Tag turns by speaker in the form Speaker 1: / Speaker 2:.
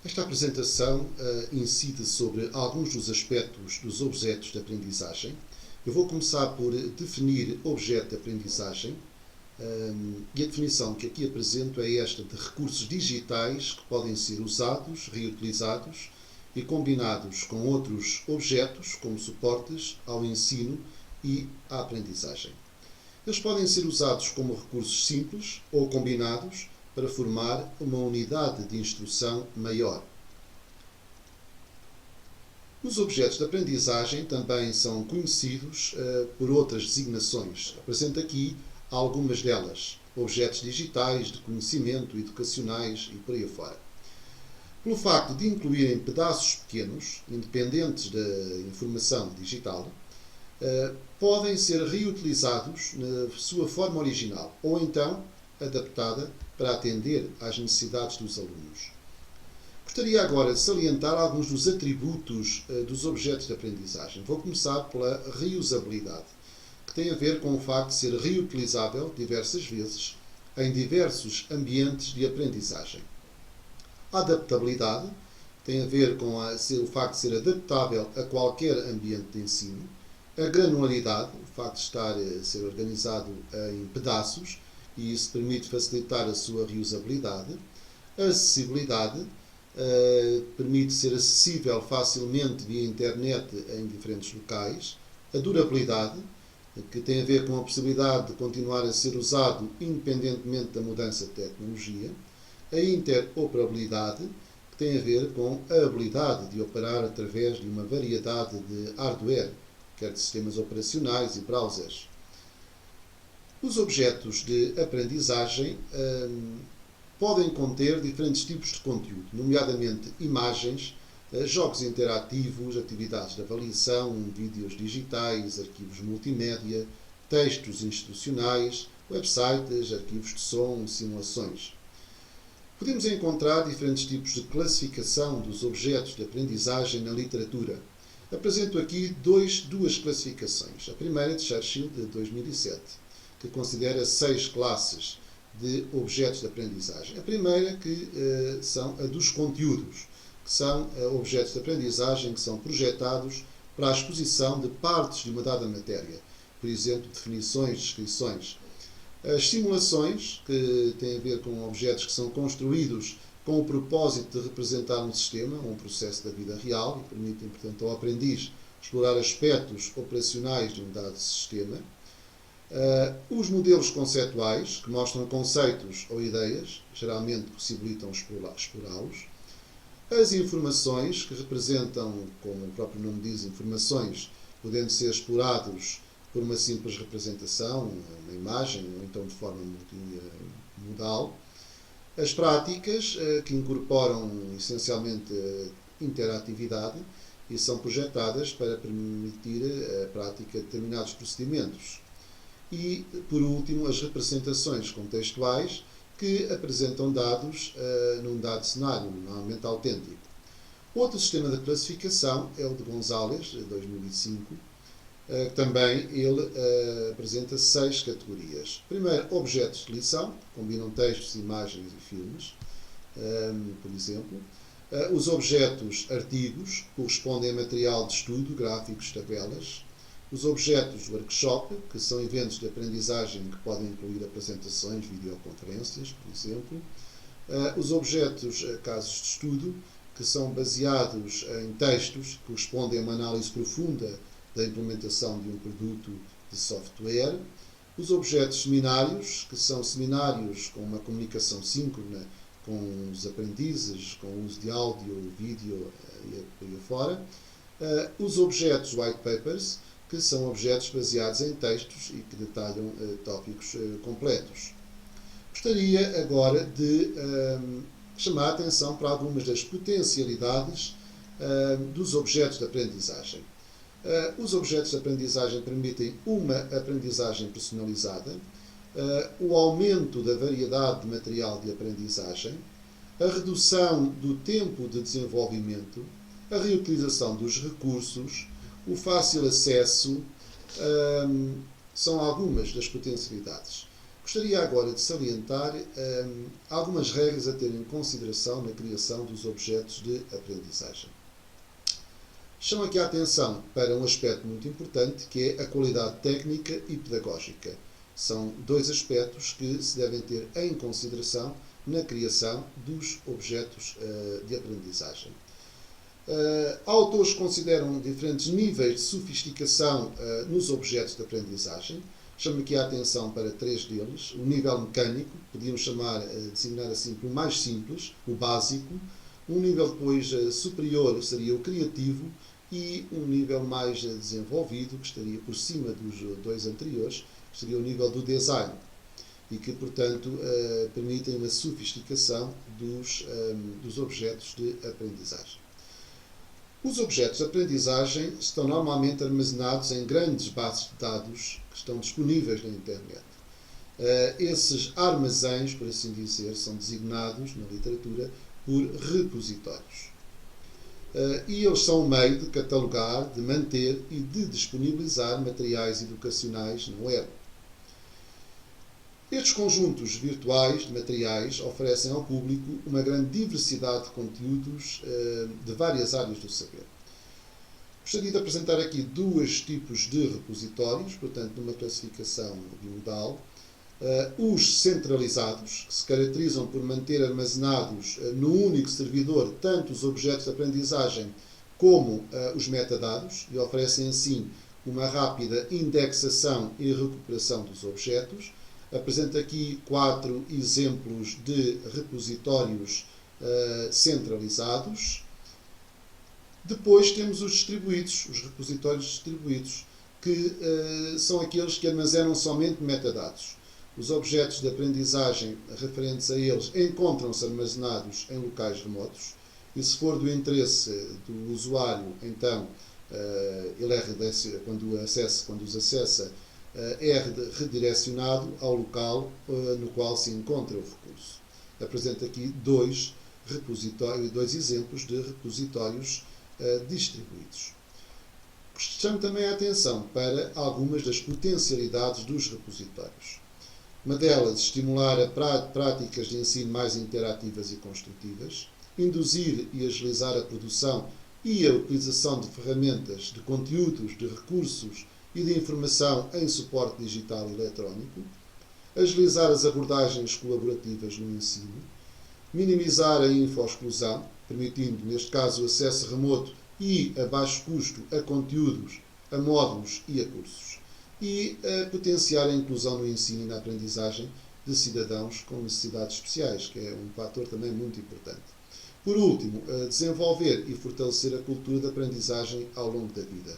Speaker 1: Esta apresentação incide sobre alguns dos aspectos dos objetos de aprendizagem. Eu vou começar por definir objeto de aprendizagem e a definição que aqui apresento é esta de recursos digitais que podem ser usados, reutilizados e combinados com outros objetos como suportes ao ensino e à aprendizagem. Eles podem ser usados como recursos simples ou combinados para formar uma unidade de instrução maior. Os objetos de aprendizagem também são conhecidos por outras designações. Apresento aqui algumas delas. Objetos digitais, de conhecimento, educacionais e por aí fora. Pelo facto de incluírem pedaços pequenos, independentes da informação digital, podem ser reutilizados na sua forma original ou então adaptada para atender às necessidades dos alunos. Gostaria agora de salientar alguns dos atributos dos objetos de aprendizagem. Vou começar pela reusabilidade, que tem a ver com o facto de ser reutilizável diversas vezes em diversos ambientes de aprendizagem. A adaptabilidade tem a ver com o facto de ser adaptável a qualquer ambiente de ensino. A granularidade, o facto de estar a ser organizado em pedaços, e isso permite facilitar a sua reusabilidade. A acessibilidade permite ser acessível facilmente via internet em diferentes locais. A durabilidade, que tem a ver com a possibilidade de continuar a ser usado independentemente da mudança de tecnologia. A interoperabilidade, que tem a ver com a habilidade de operar através de uma variedade de hardware, quer de sistemas operacionais e browsers. Os objetos de aprendizagem podem conter diferentes tipos de conteúdo, nomeadamente imagens, jogos interativos, atividades de avaliação, vídeos digitais, arquivos multimédia, textos institucionais, websites, arquivos de som, simulações. Podemos encontrar diferentes tipos de classificação dos objetos de aprendizagem na literatura. Apresento aqui duas classificações. A primeira de Churchill, de 2007, que considera 6 classes de objetos de aprendizagem. A primeira que são a dos conteúdos, que são objetos de aprendizagem que são projetados para a exposição de partes de uma dada matéria, por exemplo, definições, descrições. As simulações, que têm a ver com objetos que são construídos com o propósito de representar um sistema, um processo da vida real, e permitem, portanto, ao aprendiz explorar aspectos operacionais de um dado sistema. Os modelos conceituais, que mostram conceitos ou ideias, geralmente possibilitam explorá-los. As informações, que representam, como o próprio nome diz, informações, podendo ser explorados por uma simples representação, uma imagem, ou então de forma multimodal. As práticas, que incorporam essencialmente a interatividade e são projetadas para permitir a prática de determinados procedimentos. E, por último, as representações contextuais, que apresentam dados num dado cenário, normalmente autêntico. Outro sistema de classificação é o de Gonzalez, de 2005, também ele apresenta 6 categorias. Primeiro, objetos de lição, que combinam textos, imagens e filmes, por exemplo. Os objetos artigos correspondem a material de estudo, gráficos, tabelas. Os objetos workshop, que são eventos de aprendizagem que podem incluir apresentações, videoconferências, por exemplo. Os objetos casos de estudo, que são baseados em textos que correspondem a uma análise profunda da implementação de um produto de software. Os objetos seminários, que são seminários com uma comunicação síncrona com os aprendizes, com o uso de áudio, vídeo e por aí fora. Os objetos white papers, que são objetos baseados em textos e que detalham tópicos completos. Gostaria agora de chamar a atenção para algumas das potencialidades dos objetos de aprendizagem. Os objetos de aprendizagem permitem uma aprendizagem personalizada, o aumento da variedade de material de aprendizagem, a redução do tempo de desenvolvimento, a reutilização dos recursos, o fácil acesso, são algumas das potencialidades. Gostaria agora de salientar algumas regras a ter em consideração na criação dos objetos de aprendizagem. Chamo aqui a atenção para um aspecto muito importante, que é a qualidade técnica e pedagógica. São dois aspectos que se devem ter em consideração na criação dos objetos de aprendizagem. Autores consideram diferentes níveis de sofisticação nos objetos de aprendizagem. Chamo aqui a atenção para três deles. O nível mecânico, podíamos designar assim por mais simples, o básico. Um nível depois superior seria o criativo e um nível mais desenvolvido, que estaria por cima dos dois anteriores, que seria o nível do design e que, portanto, permitem uma sofisticação dos objetos de aprendizagem. Os objetos de aprendizagem estão normalmente armazenados em grandes bases de dados que estão disponíveis na internet. Esses armazéns, por assim dizer, são designados na literatura por repositórios. E eles são um meio de catalogar, de manter e de disponibilizar materiais educacionais na web. Estes conjuntos virtuais de materiais oferecem ao público uma grande diversidade de conteúdos de várias áreas do saber. Gostaria de apresentar aqui dois tipos de repositórios, portanto, numa classificação bimodal. Os centralizados, que se caracterizam por manter armazenados no único servidor tanto os objetos de aprendizagem como os metadados e oferecem assim uma rápida indexação e recuperação dos objetos. Apresento aqui 4 exemplos de repositórios centralizados. Depois temos os distribuídos, os repositórios distribuídos, que são aqueles que armazenam somente metadados. Os objetos de aprendizagem referentes a eles encontram-se armazenados em locais remotos e, se for do interesse do usuário, então quando os acessa, é redirecionado ao local no qual se encontra o recurso. Apresento aqui dois exemplos de repositórios distribuídos. Chamo também a atenção para algumas das potencialidades dos repositórios. Uma delas, estimular práticas de ensino mais interativas e construtivas, induzir e agilizar a produção e a utilização de ferramentas, de conteúdos, de recursos e de informação em suporte digital e eletrónico, agilizar as abordagens colaborativas no ensino, minimizar a info-exclusão, permitindo, neste caso, o acesso remoto e a baixo custo a conteúdos, a módulos e a cursos, e potenciar a inclusão no ensino e na aprendizagem de cidadãos com necessidades especiais, que é um fator também muito importante. Por último, desenvolver e fortalecer a cultura de aprendizagem ao longo da vida.